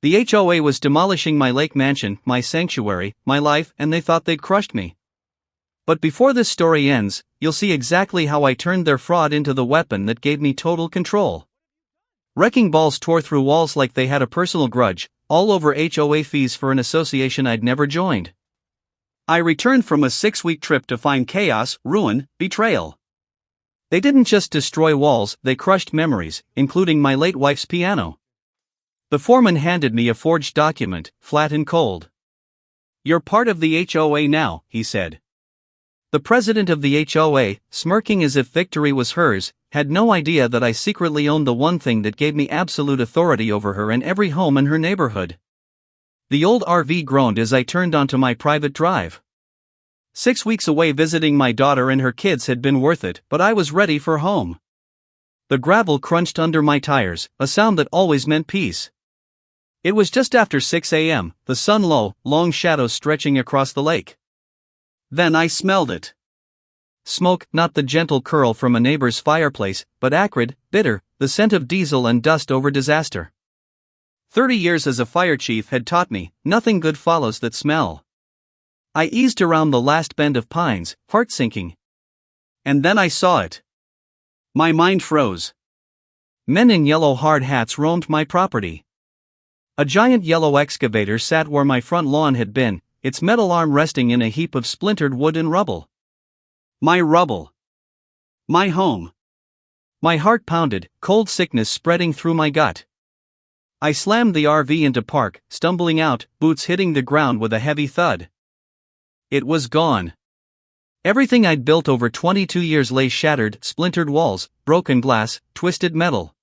The HOA was demolishing my lake mansion, my sanctuary, my life, and they thought they'd crushed me. But before this story ends, you'll see exactly how I turned their fraud into the weapon that gave me total control. Wrecking balls tore through walls like they had a personal grudge, all over HOA fees for an association I'd never joined. I returned from a 6-week trip to find chaos, ruin, betrayal. They didn't just destroy walls, they crushed memories, including my late wife's piano. The foreman handed me a forged document, flat and cold. "You're part of the HOA now," he said. The president of the HOA, smirking as if victory was hers, had no idea that I secretly owned the one thing that gave me absolute authority over her and every home in her neighborhood. The old RV groaned as I turned onto my private drive. 6 weeks away visiting my daughter and her kids had been worth it, but I was ready for home. The gravel crunched under my tires, a sound that always meant peace. It was just after 6 a.m., the sun low, long shadows stretching across the lake. Then I smelled it. Smoke, not the gentle curl from a neighbor's fireplace, but acrid, bitter, the scent of diesel and dust over disaster. 30 years as a fire chief had taught me, nothing good follows that smell. I eased around the last bend of pines, heart sinking. And then I saw it. My mind froze. Men in yellow hard hats roamed my property. A giant yellow excavator sat where my front lawn had been, its metal arm resting in a heap of splintered wood and rubble. My rubble. My home. My heart pounded, cold sickness spreading through my gut. I slammed the RV into park, stumbling out, boots hitting the ground with a heavy thud. It was gone. Everything I'd built over 22 years lay shattered, splintered walls, broken glass, twisted metal.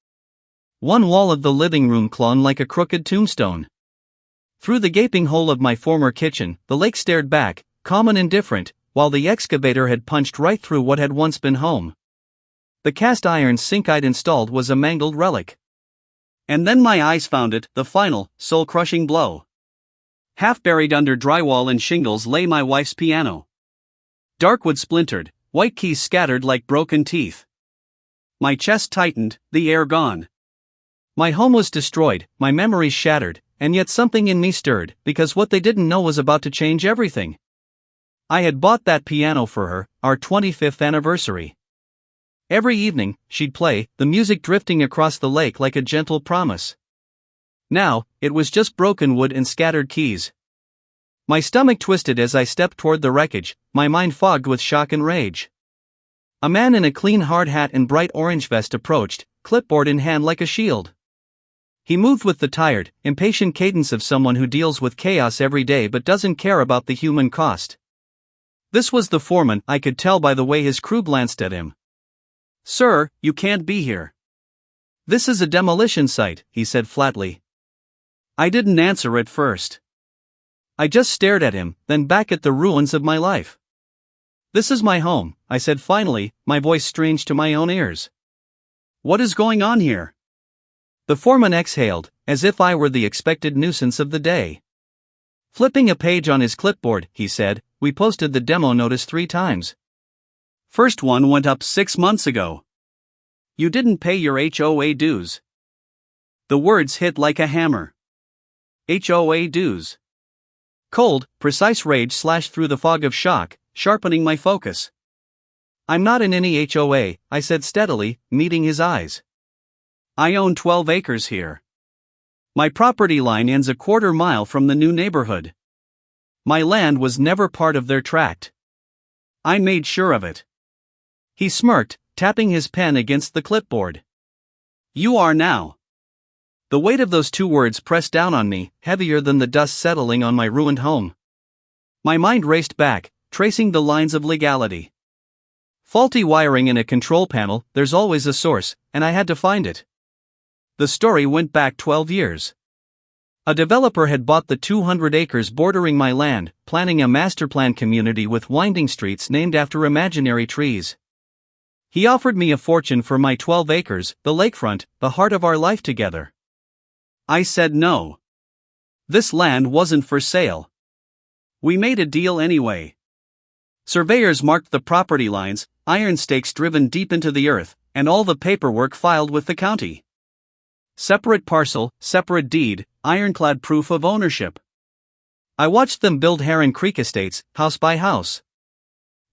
One wall of the living room clung like a crooked tombstone. Through the gaping hole of my former kitchen, the lake stared back, calm and indifferent, while the excavator had punched right through what had once been home. The cast iron sink I'd installed was a mangled relic. And then my eyes found it, the final, soul-crushing blow. Half buried under drywall and shingles lay my wife's piano. Dark wood splintered, white keys scattered like broken teeth. My chest tightened, the air gone. My home was destroyed, my memories shattered, and yet something in me stirred, because what they didn't know was about to change everything. I had bought that piano for her, our 25th anniversary. Every evening, she'd play, the music drifting across the lake like a gentle promise. Now, it was just broken wood and scattered keys. My stomach twisted as I stepped toward the wreckage, my mind fogged with shock and rage. A man in a clean hard hat and bright orange vest approached, clipboard in hand like a shield. He moved with the tired, impatient cadence of someone who deals with chaos every day but doesn't care about the human cost. This was the foreman, I could tell by the way his crew glanced at him. "Sir, you can't be here. This is a demolition site," he said flatly. I didn't answer at first. I just stared at him, then back at the ruins of my life. "This is my home," I said finally, my voice strange to my own ears. "What is going on here?" The foreman exhaled, as if I were the expected nuisance of the day. Flipping a page on his clipboard, he said, "We posted the demo notice 3 times. First one went up 6 months ago. You didn't pay your HOA dues." The words hit like a hammer. HOA dues. Cold, precise rage slashed through the fog of shock, sharpening my focus. "I'm not in any HOA," I said steadily, meeting his eyes. "I own 12 acres here. My property line ends a quarter mile from the new neighborhood. My land was never part of their tract. I made sure of it." He smirked, tapping his pen against the clipboard. "You are now." The weight of those 2 words pressed down on me, heavier than the dust settling on my ruined home. My mind raced back, tracing the lines of legality. Faulty wiring in a control panel, there's always a source, and I had to find it. The story went back 12 years. A developer had bought the 200 acres bordering my land, planning a master-plan community with winding streets named after imaginary trees. He offered me a fortune for my 12 acres, the lakefront, the heart of our life together. I said no. This land wasn't for sale. We made a deal anyway. Surveyors marked the property lines, iron stakes driven deep into the earth, and all the paperwork filed with the county. separate parcel, separate deed, ironclad proof of ownership. I watched them build Heron Creek Estates, house by house.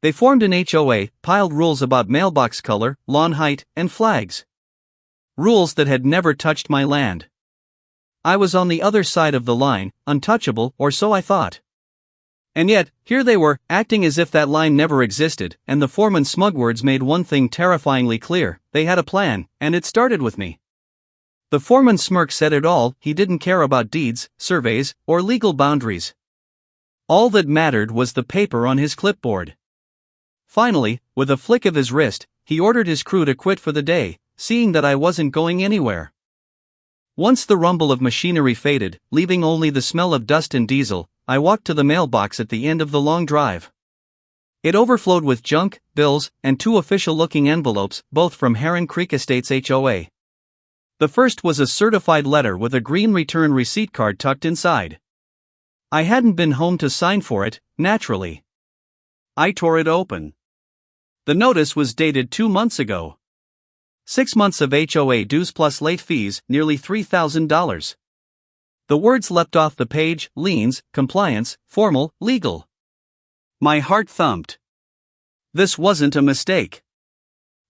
They formed an HOA, piled rules about mailbox color, lawn height, and flags. Rules that had never touched my land. I was on the other side of the line, untouchable, or so I thought. And yet, here they were, acting as if that line never existed, and the foreman's smug words made one thing terrifyingly clear: they had a plan, and it started with me. The foreman's smirk said it all: he didn't care about deeds, surveys, or legal boundaries. All that mattered was the paper on his clipboard. Finally, with a flick of his wrist, he ordered his crew to quit for the day, seeing that I wasn't going anywhere. Once the rumble of machinery faded, leaving only the smell of dust and diesel, I walked to the mailbox at the end of the long drive. It overflowed with junk, bills, and two official-looking envelopes, both from Heron Creek Estates HOA. The first was a certified letter with a green return receipt card tucked inside. I hadn't been home to sign for it, naturally. I tore it open. The notice was dated 2 months ago. 6 months of HOA dues plus late fees, nearly $3,000. The words leapt off the page: liens, compliance, formal, legal. My heart thumped. This wasn't a mistake.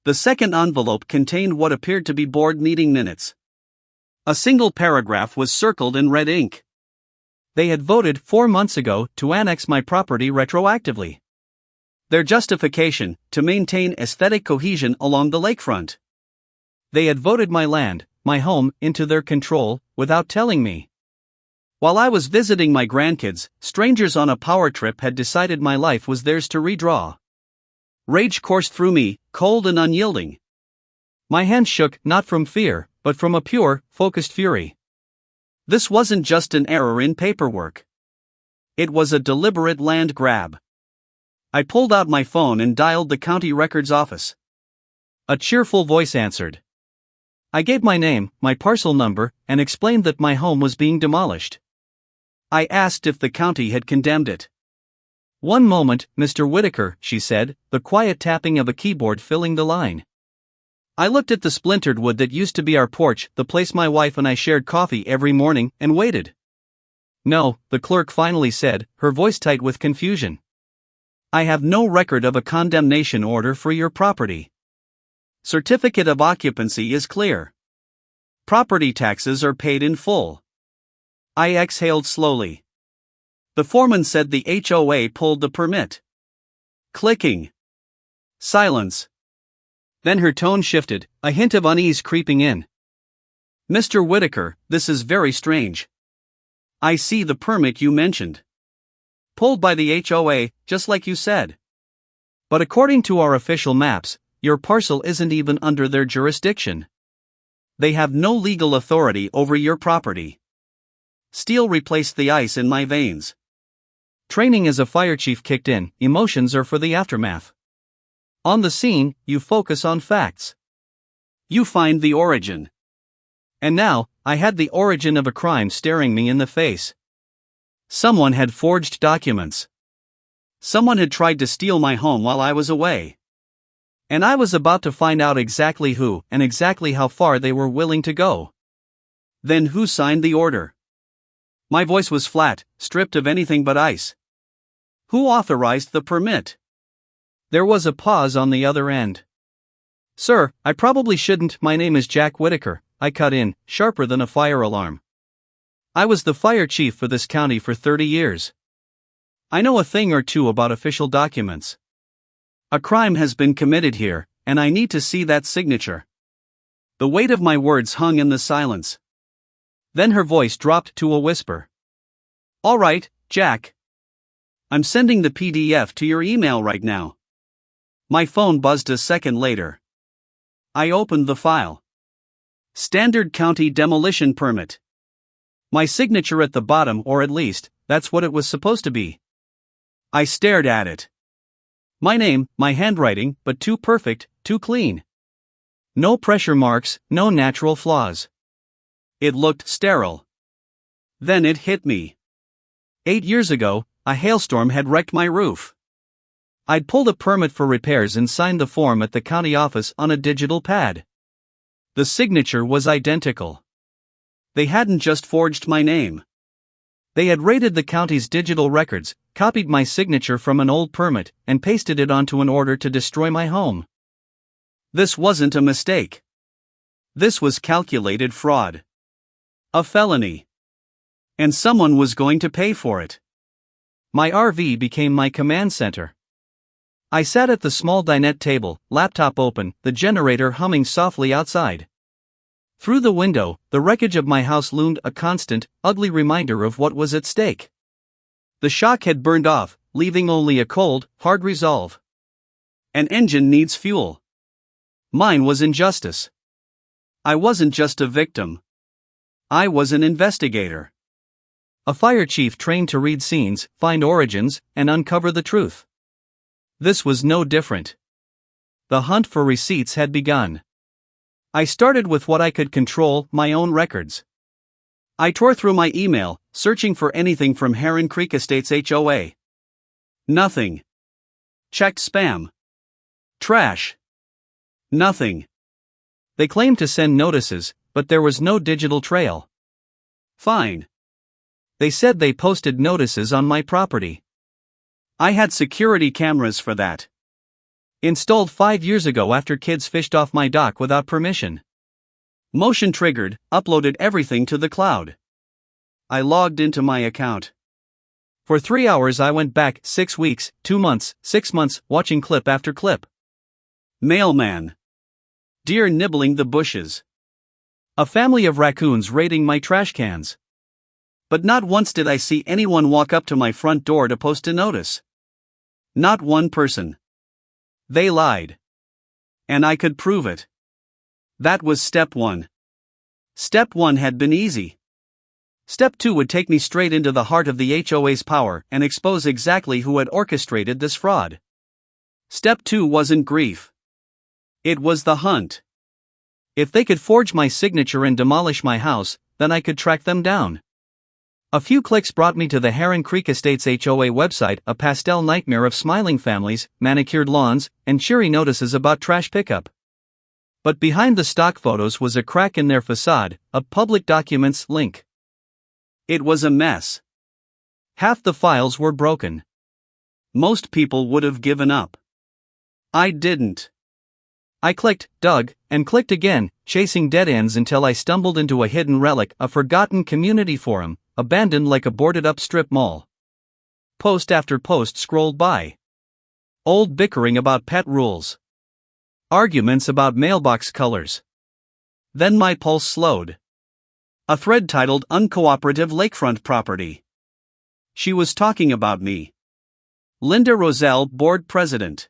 The second envelope contained what appeared to be board meeting minutes. A single paragraph was circled in red ink. They had voted 4 months ago to annex my property retroactively. Their justification: to maintain aesthetic cohesion along the lakefront. They had voted my land, my home, into their control, without telling me. While I was visiting my grandkids, strangers on a power trip had decided my life was theirs to redraw. Rage coursed through me, cold and unyielding. My hands shook, not from fear, but from a pure, focused fury. This wasn't just an error in paperwork. It was a deliberate land grab. I pulled out my phone and dialed the county records office. A cheerful voice answered. I gave my name, my parcel number, and explained that my home was being demolished. I asked if the county had condemned it. "One moment, Mr. Whitaker," she said, the quiet tapping of a keyboard filling the line. I looked at the splintered wood that used to be our porch, the place my wife and I shared coffee every morning, and waited. "No," the clerk finally said, her voice tight with confusion. "I have no record of a condemnation order for your property. Certificate of occupancy is clear. Property taxes are paid in full." I exhaled slowly. The foreman said the HOA pulled the permit. Clicking. Silence. Then her tone shifted, a hint of unease creeping in. "Mr. Whitaker, this is very strange. I see the permit you mentioned. Pulled by the HOA, just like you said. But according to our official maps, your parcel isn't even under their jurisdiction. They have no legal authority over your property." Steel replaced the ice in my veins. Training as a fire chief kicked in. Emotions are for the aftermath. On the scene, you focus on facts. You find the origin. And now, I had the origin of a crime staring me in the face. Someone had forged documents. Someone had tried to steal my home while I was away. And I was about to find out exactly who and exactly how far they were willing to go. Then who signed the order? My voice was flat, stripped of anything but ice. Who authorized the permit? There was a pause on the other end. "Sir, I probably shouldn't. My name is Jack Whitaker," I cut in, sharper than a fire alarm. "I was the fire chief for this county for 30 years. I know a thing or two about official documents. A crime has been committed here, and I need to see that signature." The weight of my words hung in the silence. Then her voice dropped to a whisper. "All right, Jack. I'm sending the PDF to your email right now." My phone buzzed a second later. I opened the file. Standard County Demolition Permit. My signature at the bottom, or at least, that's what it was supposed to be. I stared at it. My name, my handwriting, but too perfect, too clean. No pressure marks, no natural flaws. It looked sterile. Then it hit me. 8 years ago, a hailstorm had wrecked my roof. I'd pulled a permit for repairs and signed the form at the county office on a digital pad. The signature was identical. They hadn't just forged my name. They had raided the county's digital records, copied my signature from an old permit, and pasted it onto an order to destroy my home. This wasn't a mistake. This was calculated fraud. A felony. And someone was going to pay for it. My RV became my command center. I sat at the small dinette table, laptop open, the generator humming softly outside. Through the window, the wreckage of my house loomed, a constant, ugly reminder of what was at stake. The shock had burned off, leaving only a cold, hard resolve. An engine needs fuel. Mine was injustice. I wasn't just a victim. I was an investigator. A fire chief trained to read scenes, find origins, and uncover the truth. This was no different. The hunt for receipts had begun. I started with what I could control, my own records. I tore through my email, searching for anything from Heron Creek Estates HOA. Nothing. Checked spam. Trash. Nothing. They claimed to send notices, but there was no digital trail. Fine. They said they posted notices on my property. I had security cameras for that. Installed 5 years ago after kids fished off my dock without permission. Motion triggered, uploaded everything to the cloud. I logged into my account. For 3 hours I went back, 6 weeks, 2 months, 6 months, watching clip after clip. Mailman. Deer nibbling the bushes. A family of raccoons raiding my trash cans. But not once did I see anyone walk up to my front door to post a notice. Not one person. They lied. And I could prove it. That was step 1. Step 1 had been easy. Step 2 would take me straight into the heart of the HOA's power and expose exactly who had orchestrated this fraud. Step 2 wasn't grief. It was the hunt. If they could forge my signature and demolish my house, then I could track them down. A few clicks brought me to the Heron Creek Estates HOA website, a pastel nightmare of smiling families, manicured lawns, and cheery notices about trash pickup. But behind the stock photos was a crack in their facade, a public documents link. It was a mess. Half the files were broken. Most people would have given up. I didn't. I clicked, dug, and clicked again, chasing dead ends until I stumbled into a hidden relic, a forgotten community forum, abandoned like a boarded-up strip mall. Post after post scrolled by. Old bickering about pet rules. Arguments about mailbox colors. Then my pulse slowed. A thread titled Uncooperative Lakefront Property. She was talking about me. Linda Roselle, board president.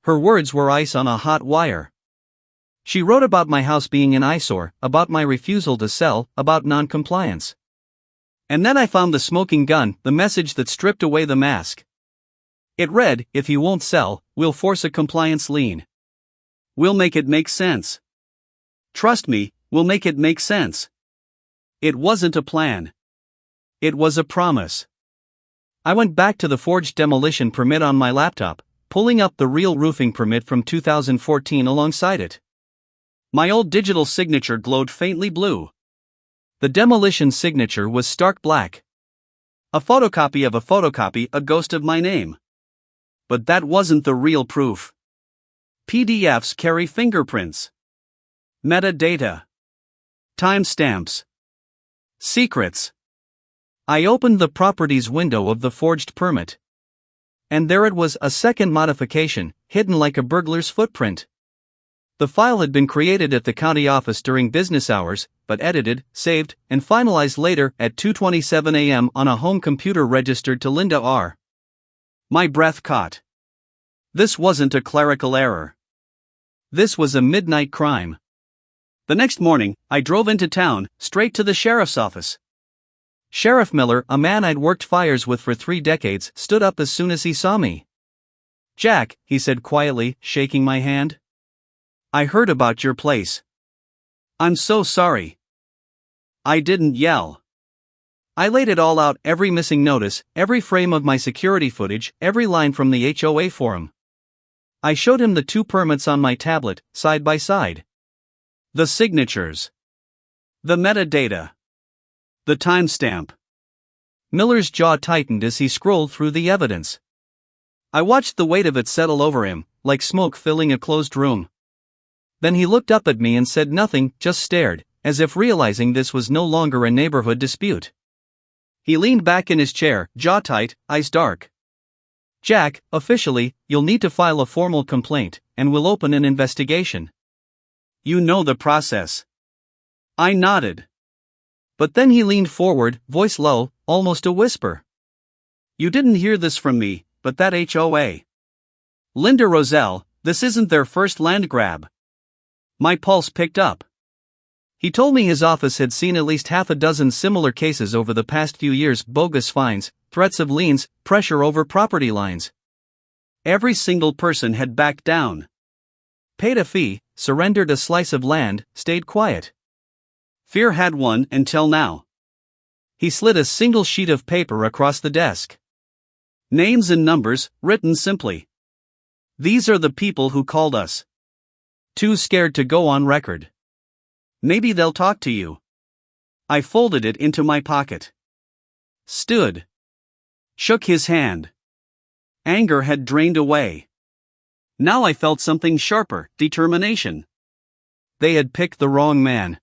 Her words were ice on a hot wire. She wrote about my house being an eyesore, about my refusal to sell, about non-compliance. And then I found the smoking gun, the message that stripped away the mask. It read, "If you won't sell, we'll force a compliance lien. We'll make it make sense. Trust me, we'll make it make sense." It wasn't a plan. It was a promise. I went back to the forged demolition permit on my laptop, pulling up the real roofing permit from 2014 alongside it. My old digital signature glowed faintly blue. The demolition signature was stark black. A photocopy of a photocopy, a ghost of my name. But that wasn't the real proof. PDFs carry fingerprints. Metadata. Timestamps. Secrets. I opened the property's window of the forged permit. And there it was, a second modification, hidden like a burglar's footprint. The file had been created at the county office during business hours, but edited, saved, and finalized later at 2:27 a.m. on a home computer registered to Linda R. My breath caught. This wasn't a clerical error. This was a midnight crime. The next morning, I drove into town, straight to the sheriff's office. Sheriff Miller, a man I'd worked fires with for 3 decades, stood up as soon as he saw me. "Jack," he said quietly, shaking my hand. "I heard about your place. I'm so sorry." I didn't yell. I laid it all out, every missing notice, every frame of my security footage, every line from the HOA forum. I showed him the 2 permits on my tablet, side by side. The signatures. The metadata. The timestamp. Miller's jaw tightened as he scrolled through the evidence. I watched the weight of it settle over him, like smoke filling a closed room. Then he looked up at me and said nothing, just stared, as if realizing this was no longer a neighborhood dispute. He leaned back in his chair, jaw tight, eyes dark. Jack, officially, you'll need to file a formal complaint, and we'll open an investigation. You know the process. I nodded. But then he leaned forward, voice low, almost a whisper. You didn't hear this from me, but that HOA. Linda Roselle, this isn't their first land grab. My pulse picked up. He told me his office had seen at least half a dozen similar cases over the past few years: bogus fines, threats of liens, pressure over property lines. Every single person had backed down. Paid a fee, surrendered a slice of land, stayed quiet. Fear had won until now. He slid a single sheet of paper across the desk. Names and numbers, written simply. These are the people who called us. Too scared to go on record. Maybe they'll talk to you. I folded it into my pocket. Stood. Shook his hand. Anger had drained away. Now I felt something sharper: determination. They had picked the wrong man.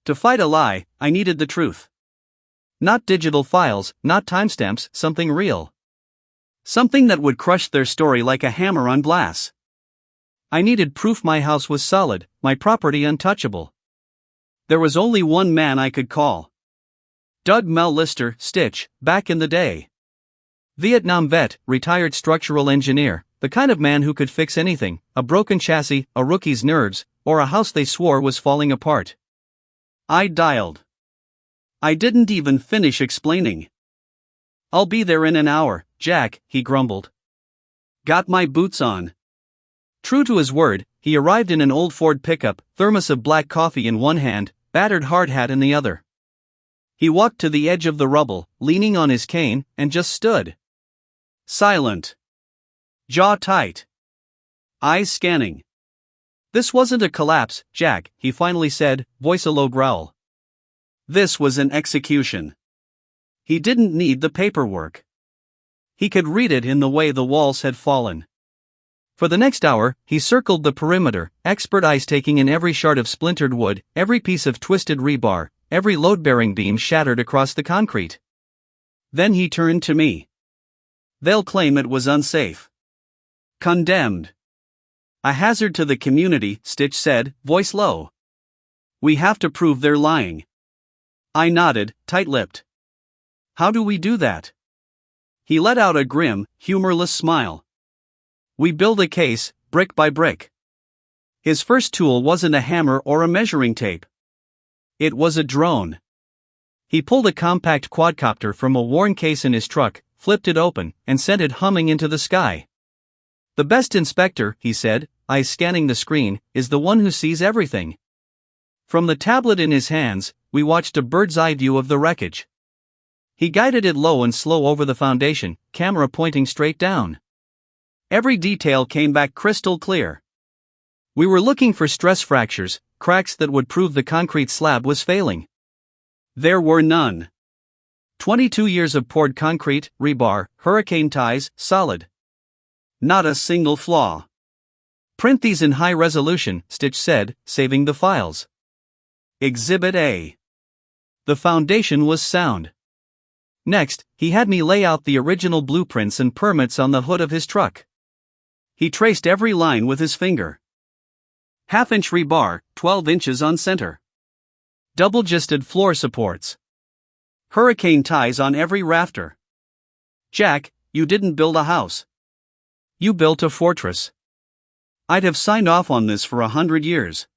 To fight a lie, I needed the truth. Not digital files, not timestamps, something real. Something that would crush their story like a hammer on glass. I needed proof my house was solid, my property untouchable. There was only one man I could call. Doug Mel Lister, Stitch, back in the day. Vietnam vet, retired structural engineer, the kind of man who could fix anything: a broken chassis, a rookie's nerves, or a house they swore was falling apart. I dialed. I didn't even finish explaining. I'll be there in an hour, Jack, he grumbled. Got my boots on. True to his word, he arrived in an old Ford pickup, thermos of black coffee in one hand, battered hard hat in the other. He walked to the edge of the rubble, leaning on his cane, and just stood. Silent. Jaw tight. Eyes scanning. This wasn't a collapse, Jack, he finally said, voice a low growl. This was an execution. He didn't need the paperwork. He could read it in the way the walls had fallen. For the next hour, he circled the perimeter, expert eyes taking in every shard of splintered wood, every piece of twisted rebar, every load-bearing beam shattered across the concrete. Then he turned to me. They'll claim it was unsafe. Condemned. A hazard to the community, Stitch said, voice low. We have to prove they're lying. I nodded, tight-lipped. How do we do that? He let out a grim, humorless smile. We build a case, brick by brick. His first tool wasn't a hammer or a measuring tape. It was a drone. He pulled a compact quadcopter from a worn case in his truck, flipped it open, and sent it humming into the sky. The best inspector, he said, eyes scanning the screen, is the one who sees everything. From the tablet in his hands, we watched a bird's-eye view of the wreckage. He guided it low and slow over the foundation, camera pointing straight down. Every detail came back crystal clear. We were looking for stress fractures, cracks that would prove the concrete slab was failing. There were none. 22 years of poured concrete, rebar, hurricane ties, solid. Not a single flaw. Print these in high resolution, Stitch said, saving the files. Exhibit A. The foundation was sound. Next, he had me lay out the original blueprints and permits on the hood of his truck. He traced every line with his finger. Half-inch rebar, 12 inches on center. Double-gisted floor supports. Hurricane ties on every rafter. Jack, you didn't build a house. You built a fortress. I'd have signed off on this for 100 years.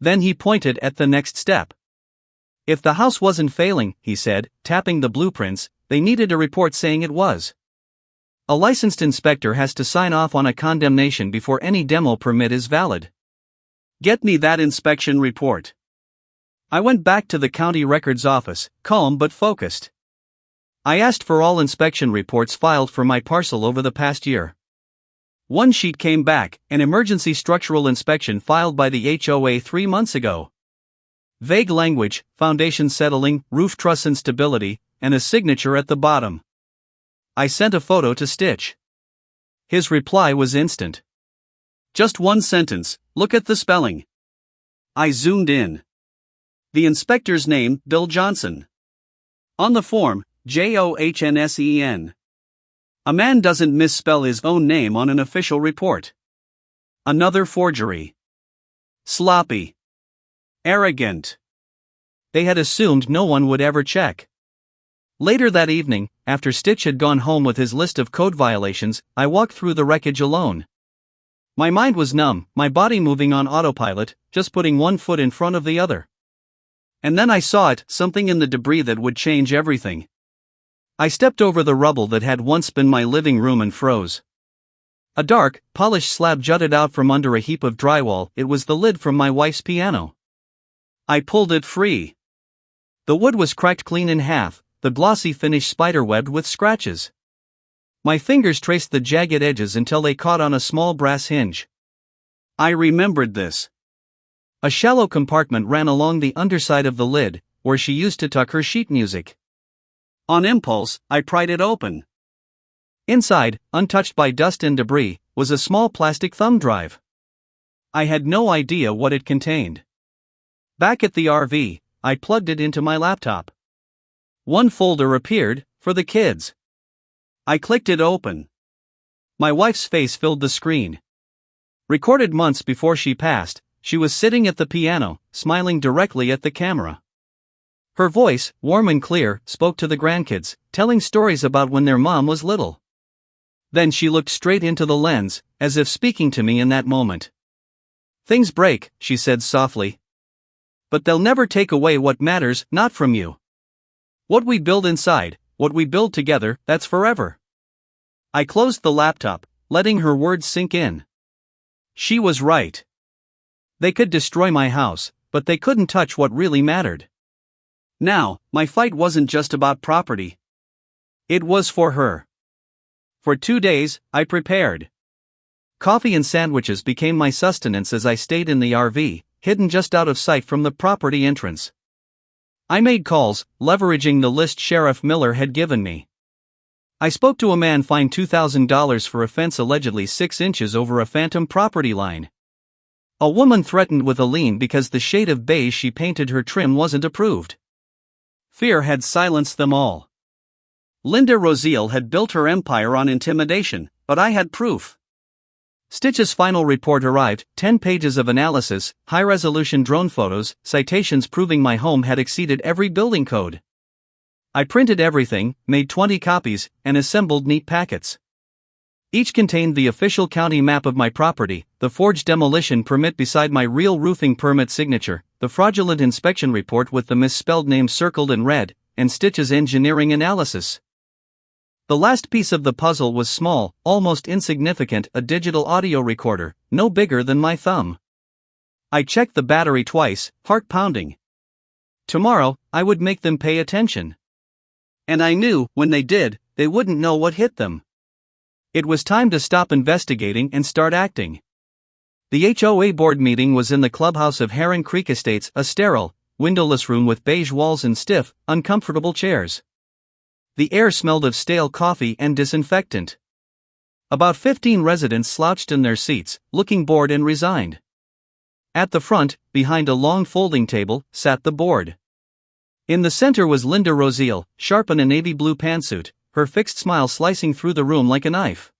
Then he pointed at the next step. If the house wasn't failing, he said, tapping the blueprints, they needed a report saying it was. A licensed inspector has to sign off on a condemnation before any demo permit is valid. Get me that inspection report. I went back to the county records office, calm but focused. I asked for all inspection reports filed for my parcel over the past year. One sheet came back, an emergency structural inspection filed by the HOA 3 months ago. Vague language, foundation settling, roof truss instability, and a signature at the bottom. I sent a photo to Stitch. His reply was instant. Just one sentence, look at the spelling. I zoomed in. The inspector's name, Bill Johnson. On the form, Johnsen. A man doesn't misspell his own name on an official report. Another forgery. Sloppy. Arrogant. They had assumed no one would ever check. Later that evening, after Stitch had gone home with his list of code violations, I walked through the wreckage alone. My mind was numb, my body moving on autopilot, just putting one foot in front of the other. And then I saw it, something in the debris that would change everything. I stepped over the rubble that had once been my living room and froze. A dark, polished slab jutted out from under a heap of drywall. It was the lid from my wife's piano. I pulled it free. The wood was cracked clean in half, the glossy finish spiderwebbed with scratches. My fingers traced the jagged edges until they caught on a small brass hinge. I remembered this. A shallow compartment ran along the underside of the lid, where she used to tuck her sheet music. On impulse, I pried it open. Inside, untouched by dust and debris, was a small plastic thumb drive. I had no idea what it contained. Back at the RV, I plugged it into my laptop. One folder appeared, for the kids. I clicked it open. My wife's face filled the screen. Recorded months before she passed, she was sitting at the piano, smiling directly at the camera. Her voice, warm and clear, spoke to the grandkids, telling stories about when their mom was little. Then she looked straight into the lens, as if speaking to me in that moment. "Things break," she said softly. "But they'll never take away what matters, not from you. What we build inside, what we build together, that's forever." I closed the laptop, letting her words sink in. She was right. They could destroy my house, but they couldn't touch what really mattered. Now, my fight wasn't just about property. It was for her. For 2 days, I prepared. Coffee and sandwiches became my sustenance as I stayed in the RV, hidden just out of sight from the property entrance. I made calls, leveraging the list Sheriff Miller had given me. I spoke to a man fined $2,000 for a fence allegedly 6 inches over a phantom property line. A woman threatened with a lien because the shade of beige she painted her trim wasn't approved. Fear had silenced them all. Linda Rosiel had built her empire on intimidation, but I had proof. Stitch's final report arrived, 10 pages of analysis, high-resolution drone photos, citations proving my home had exceeded every building code. I printed everything, made 20 copies, and assembled neat packets. Each contained the official county map of my property, the forged demolition permit beside my real roofing permit signature, the fraudulent inspection report with the misspelled name circled in red, and Stitch's engineering analysis. The last piece of the puzzle was small, almost insignificant, a digital audio recorder, no bigger than my thumb. I checked the battery twice, heart pounding. Tomorrow, I would make them pay attention. And I knew, when they did, they wouldn't know what hit them. It was time to stop investigating and start acting. The HOA board meeting was in the clubhouse of Heron Creek Estates, a sterile, windowless room with beige walls and stiff, uncomfortable chairs. The air smelled of stale coffee and disinfectant. About 15 residents slouched in their seats, looking bored and resigned. At the front, behind a long folding table, sat the board. In the center was Linda Rosiel, sharp in a navy blue pantsuit, her fixed smile slicing through the room like a knife.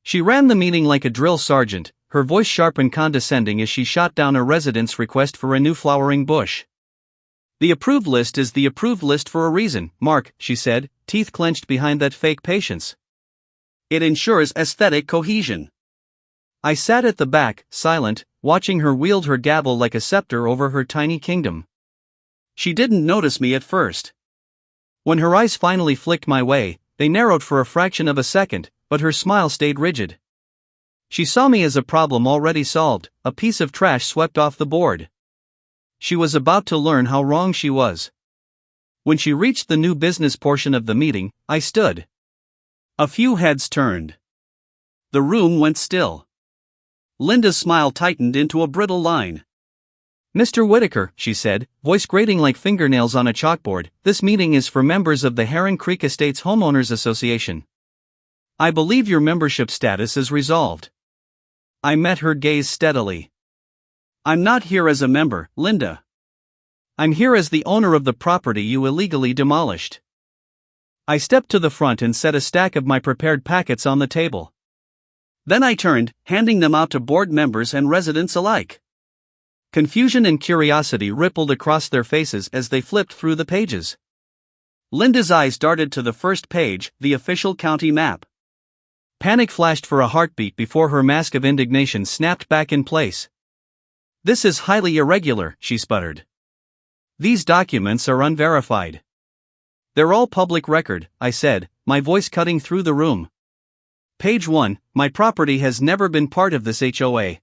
She ran the meeting like a drill sergeant, her voice sharp and condescending as she shot down a resident's request for a new flowering bush. "The approved list is the approved list for a reason, Mark," she said, teeth clenched behind that fake patience. "It ensures aesthetic cohesion." I sat at the back, silent, watching her wield her gavel like a scepter over her tiny kingdom. She didn't notice me at first. When her eyes finally flicked my way, they narrowed for a fraction of a second, but her smile stayed rigid. She saw me as a problem already solved, a piece of trash swept off the board. She was about to learn how wrong she was. When she reached the new business portion of the meeting, I stood. A few heads turned. The room went still. Linda's smile tightened into a brittle line. Mr. Whitaker, she said, voice grating like fingernails on a chalkboard, this meeting is for members of the Heron Creek Estates Homeowners Association. I believe your membership status is resolved. I met her gaze steadily. I'm not here as a member, Linda. I'm here as the owner of the property you illegally demolished. I stepped to the front and set a stack of my prepared packets on the table. Then I turned, handing them out to board members and residents alike. Confusion and curiosity rippled across their faces as they flipped through the pages. Linda's eyes darted to the first page, the official county map. Panic flashed for a heartbeat before her mask of indignation snapped back in place. This is highly irregular, she sputtered. These documents are unverified. They're all public record, I said, my voice cutting through the room. Page 1, my property has never been part of this HOA.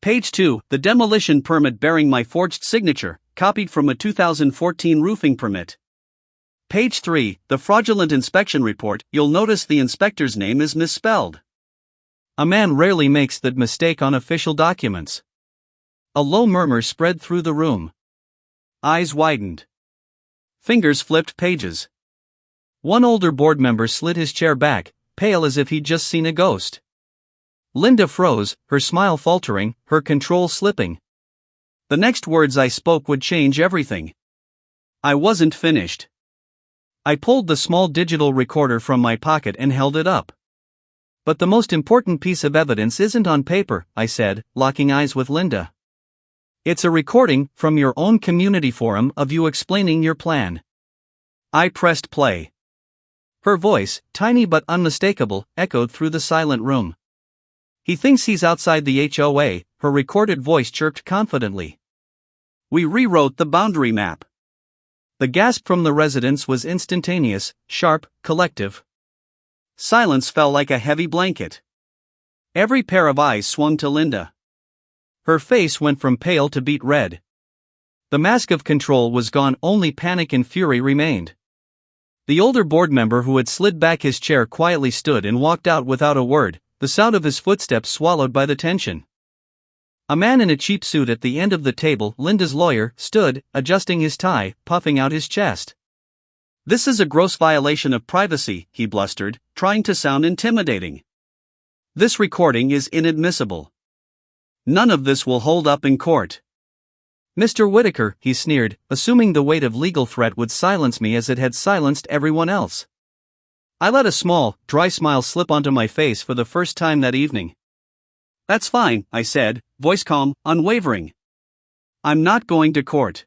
Page 2, the demolition permit bearing my forged signature, copied from a 2014 roofing permit. Page 3, the fraudulent inspection report, you'll notice the inspector's name is misspelled. A man rarely makes that mistake on official documents. A low murmur spread through the room. Eyes widened. Fingers flipped pages. One older board member slid his chair back, pale as if he'd just seen a ghost. Linda froze, her smile faltering, her control slipping. The next words I spoke would change everything. I wasn't finished. I pulled the small digital recorder from my pocket and held it up. But the most important piece of evidence isn't on paper, I said, locking eyes with Linda. It's a recording from your own community forum of you explaining your plan. I pressed play. Her voice, tiny but unmistakable, echoed through the silent room. He thinks he's outside the HOA, her recorded voice chirped confidently. We rewrote the boundary map. The gasp from the residents was instantaneous, sharp, collective. Silence fell like a heavy blanket. Every pair of eyes swung to Linda. Her face went from pale to beet red. The mask of control was gone, only panic and fury remained. The older board member who had slid back his chair quietly stood and walked out without a word, the sound of his footsteps swallowed by the tension. A man in a cheap suit at the end of the table, Linda's lawyer, stood, adjusting his tie, puffing out his chest. This is a gross violation of privacy, he blustered, trying to sound intimidating. This recording is inadmissible. None of this will hold up in court. Mr. Whitaker, he sneered, assuming the weight of legal threat would silence me as it had silenced everyone else. I let a small, dry smile slip onto my face for the first time that evening. That's fine, I said, voice calm, unwavering. I'm not going to court.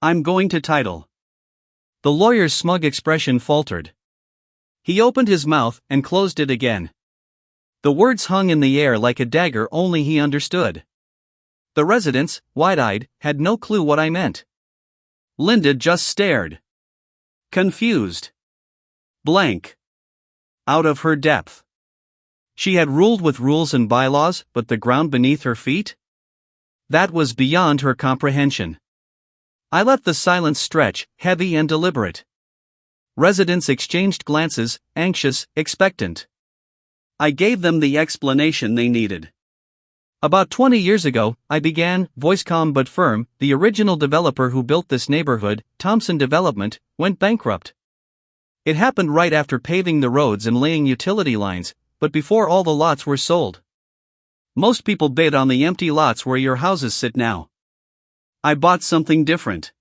I'm going to title. The lawyer's smug expression faltered. He opened his mouth and closed it again. The words hung in the air like a dagger only he understood. The residents, wide-eyed, had no clue what I meant. Linda just stared. Confused. Blank. Out of her depth. She had ruled with rules and bylaws, but the ground beneath her feet? That was beyond her comprehension. I let the silence stretch, heavy and deliberate. Residents exchanged glances, anxious, expectant. I gave them the explanation they needed. About 20 years ago, I began, voice calm but firm, the original developer who built this neighborhood, Thompson Development, went bankrupt. It happened right after paving the roads and laying utility lines, but before all the lots were sold. Most people bid on the empty lots where your houses sit now. I bought something different.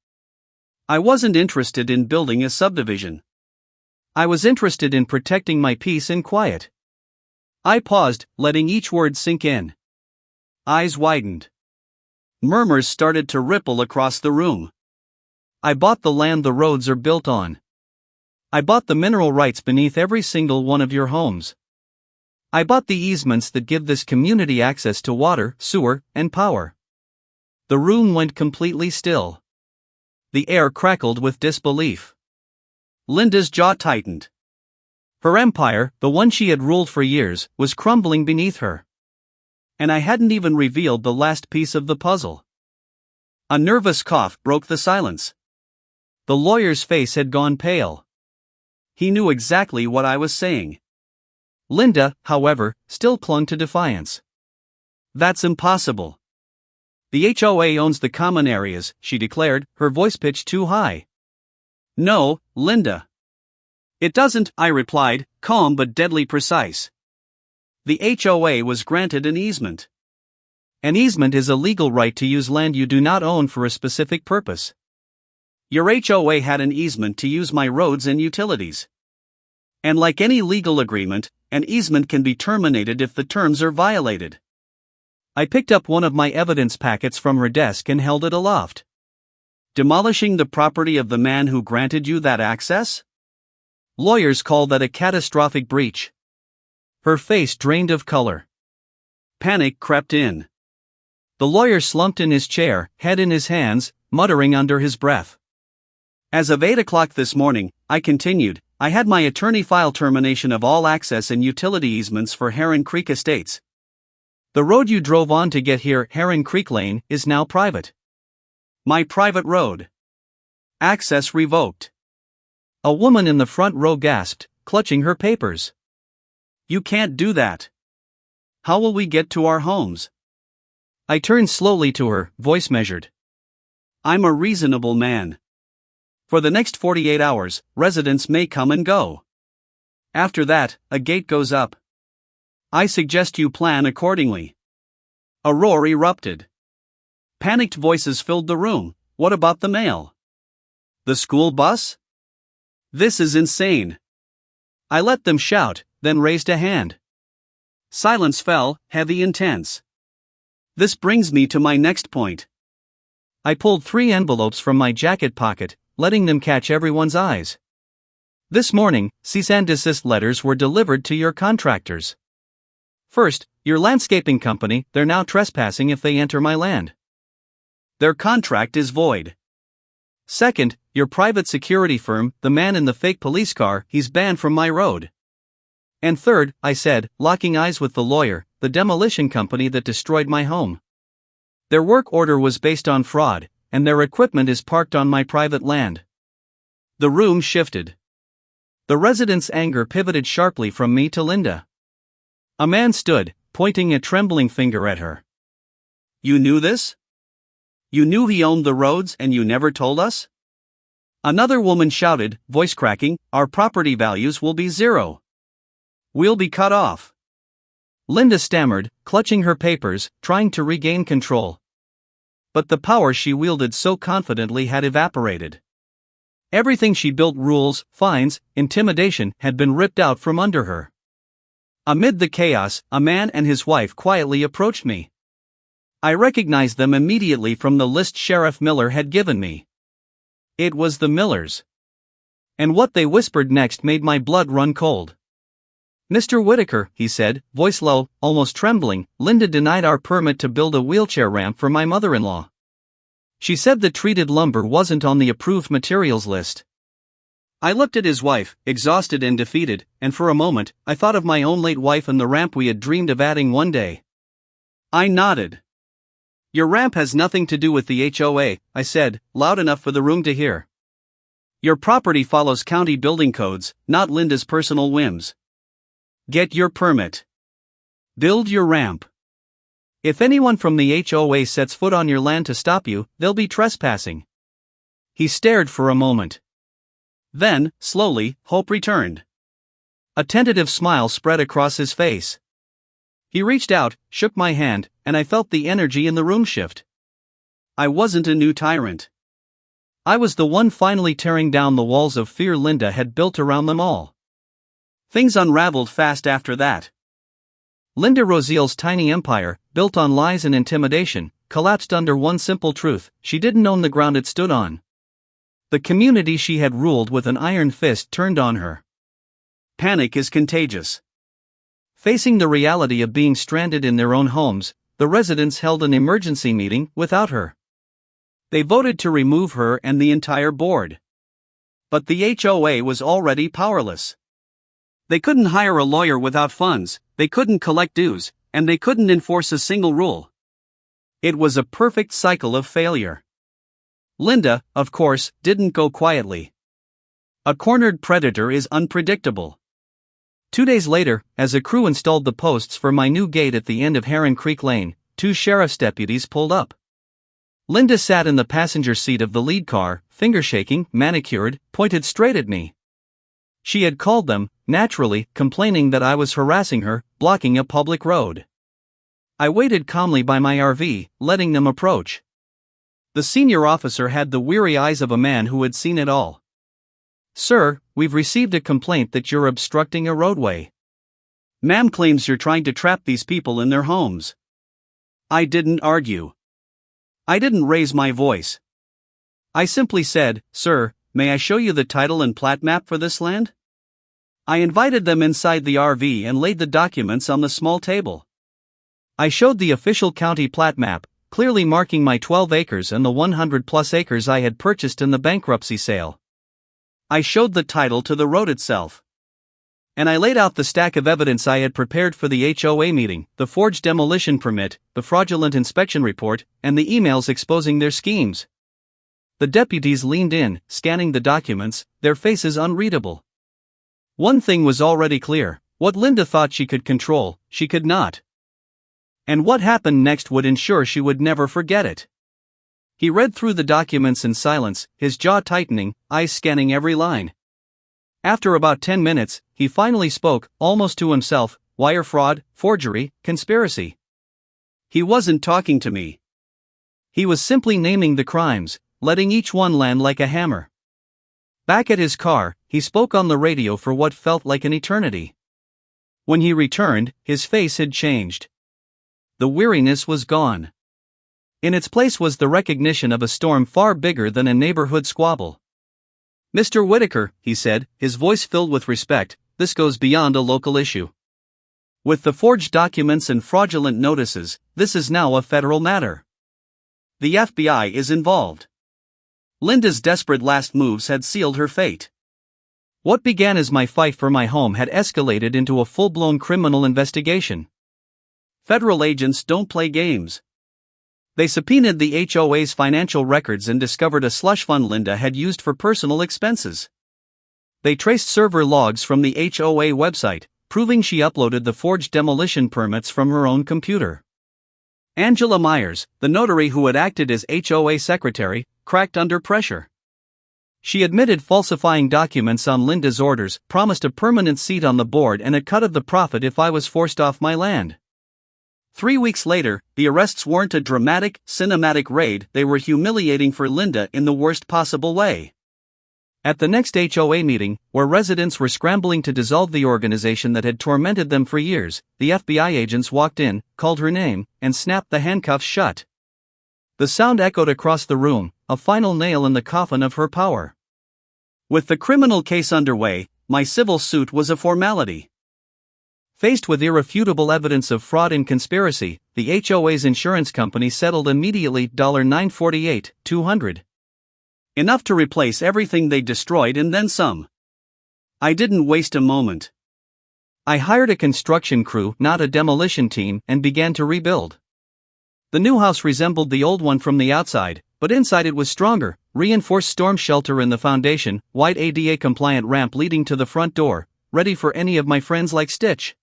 I wasn't interested in building a subdivision. I was interested in protecting my peace and quiet. I paused, letting each word sink in. Eyes widened. Murmurs started to ripple across the room. I bought the land the roads are built on. I bought the mineral rights beneath every single one of your homes. I bought the easements that give this community access to water, sewer, and power. The room went completely still. The air crackled with disbelief. Linda's jaw tightened. Her empire, the one she had ruled for years, was crumbling beneath her. And I hadn't even revealed the last piece of the puzzle. A nervous cough broke the silence. The lawyer's face had gone pale. He knew exactly what I was saying. Linda, however, still clung to defiance. That's impossible. The HOA owns the common areas, she declared, her voice pitched too high. No, Linda. It doesn't, I replied, calm but deadly precise. The HOA was granted an easement. An easement is a legal right to use land you do not own for a specific purpose. Your HOA had an easement to use my roads and utilities. And like any legal agreement, an easement can be terminated if the terms are violated. I picked up one of my evidence packets from her desk and held it aloft. Demolishing the property of the man who granted you that access? Lawyers call that a catastrophic breach. Her face drained of color. Panic crept in. The lawyer slumped in his chair, head in his hands, muttering under his breath. As of 8 o'clock this morning, I continued, I had my attorney file termination of all access and utility easements for Heron Creek Estates. The road you drove on to get here, Heron Creek Lane, is now private. My private road. Access revoked. A woman in the front row gasped, clutching her papers. You can't do that. How will we get to our homes? I turned slowly to her, voice measured. I'm a reasonable man. For the next 48 hours, residents may come and go. After that, a gate goes up. I suggest you plan accordingly. A roar erupted. Panicked voices filled the room. What about the mail? The school bus? This is insane. I let them shout, then raised a hand. Silence fell, heavy and tense. This brings me to my next point. I pulled 3 envelopes from my jacket pocket, letting them catch everyone's eyes. This morning, cease and desist letters were delivered to your contractors. First, your landscaping company, they're now trespassing if they enter my land. Their contract is void. Second, your private security firm, the man in the fake police car, he's banned from my road. And third, I said, locking eyes with the lawyer, the demolition company that destroyed my home. Their work order was based on fraud, and their equipment is parked on my private land. The room shifted. The residents' anger pivoted sharply from me to Linda. A man stood, pointing a trembling finger at her. You knew this? You knew he owned the roads and you never told us? Another woman shouted, voice cracking, our property values will be 0. We'll be cut off. Linda stammered, clutching her papers, trying to regain control. But the power she wielded so confidently had evaporated. Everything she built, rules, fines, intimidation, had been ripped out from under her. Amid the chaos, a man and his wife quietly approached me. I recognized them immediately from the list Sheriff Miller had given me. It was the Millers. And what they whispered next made my blood run cold. Mr. Whitaker, he said, voice low, almost trembling, Linda denied our permit to build a wheelchair ramp for my mother-in-law. She said the treated lumber wasn't on the approved materials list. I looked at his wife, exhausted and defeated, and for a moment, I thought of my own late wife and the ramp we had dreamed of adding one day. I nodded. Your ramp has nothing to do with the HOA, I said, loud enough for the room to hear. Your property follows county building codes, not Linda's personal whims. Get your permit. Build your ramp. If anyone from the HOA sets foot on your land to stop you, they'll be trespassing. He stared for a moment. Then, slowly, hope returned. A tentative smile spread across his face. He reached out, shook my hand, and I felt the energy in the room shift. I wasn't a new tyrant. I was the one finally tearing down the walls of fear Linda had built around them all. Things unraveled fast after that. Linda Roziel's tiny empire, built on lies and intimidation, collapsed under one simple truth: she didn't own the ground it stood on. The community she had ruled with an iron fist turned on her. Panic is contagious. Facing the reality of being stranded in their own homes, the residents held an emergency meeting without her. They voted to remove her and the entire board. But the HOA was already powerless. They couldn't hire a lawyer without funds, they couldn't collect dues, and they couldn't enforce a single rule. It was a perfect cycle of failure. Linda, of course, didn't go quietly. A cornered predator is unpredictable. 2 days later, as a crew installed the posts for my new gate at the end of Heron Creek Lane, 2 sheriff's deputies pulled up. Linda sat in the passenger seat of the lead car, finger shaking, manicured, pointed straight at me. She had called them, naturally, complaining that I was harassing her, blocking a public road. I waited calmly by my RV, letting them approach. The senior officer had the weary eyes of a man who had seen it all. "Sir, we've received a complaint that you're obstructing a roadway. Ma'am claims you're trying to trap these people in their homes." I didn't argue. I didn't raise my voice. I simply said, "Sir, may I show you the title and plat map for this land?" I invited them inside the RV and laid the documents on the small table. I showed the official county plat map, clearly marking my 12 acres and the 100+ acres I had purchased in the bankruptcy sale. I showed the title to the road itself. And I laid out the stack of evidence I had prepared for the HOA meeting, the forged demolition permit, the fraudulent inspection report, and the emails exposing their schemes. The deputies leaned in, scanning the documents, their faces unreadable. One thing was already clear: what Linda thought she could control, she could not. And what happened next would ensure she would never forget it. He read through the documents in silence, his jaw tightening, eyes scanning every line. After about 10 minutes, he finally spoke, almost to himself: wire fraud, forgery, conspiracy. He wasn't talking to me. He was simply naming the crimes, letting each one land like a hammer. Back at his car, he spoke on the radio for what felt like an eternity. When he returned, his face had changed. The weariness was gone. In its place was the recognition of a storm far bigger than a neighborhood squabble. "Mr. Whitaker," he said, his voice filled with respect, "this goes beyond a local issue. With the forged documents and fraudulent notices, this is now a federal matter. The FBI is involved." Linda's desperate last moves had sealed her fate. What began as my fight for my home had escalated into a full-blown criminal investigation. Federal agents don't play games. They subpoenaed the HOA's financial records and discovered a slush fund Linda had used for personal expenses. They traced server logs from the HOA website, proving she uploaded the forged demolition permits from her own computer. Angela Myers, the notary who had acted as HOA secretary, cracked under pressure. She admitted falsifying documents on Linda's orders, promised a permanent seat on the board and a cut of the profit if I was forced off my land. 3 weeks later, the arrests weren't a dramatic, cinematic raid, they were humiliating for Linda in the worst possible way. At the next HOA meeting, where residents were scrambling to dissolve the organization that had tormented them for years, the FBI agents walked in, called her name, and snapped the handcuffs shut. The sound echoed across the room, a final nail in the coffin of her power. With the criminal case underway, my civil suit was a formality. Faced with irrefutable evidence of fraud and conspiracy, the HOA's insurance company settled immediately $948,200. Enough to replace everything they destroyed and then some. I didn't waste a moment. I hired a construction crew, not a demolition team, and began to rebuild. The new house resembled the old one from the outside, but inside it was stronger: reinforced storm shelter in the foundation, wide ADA-compliant ramp leading to the front door, ready for any of my friends like Stitch.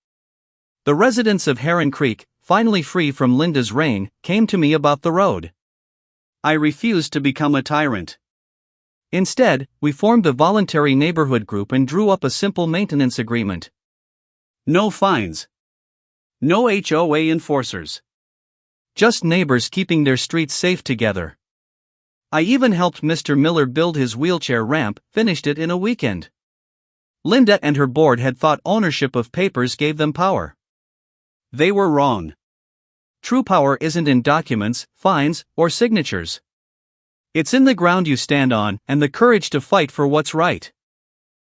The residents of Heron Creek, finally free from Linda's reign, came to me about the road. I refused to become a tyrant. Instead, we formed a voluntary neighborhood group and drew up a simple maintenance agreement. No fines. No HOA enforcers. Just neighbors keeping their streets safe together. I even helped Mr. Miller build his wheelchair ramp, finished it in a weekend. Linda and her board had thought ownership of papers gave them power. They were wrong. True power isn't in documents, fines, or signatures. It's in the ground you stand on and the courage to fight for what's right.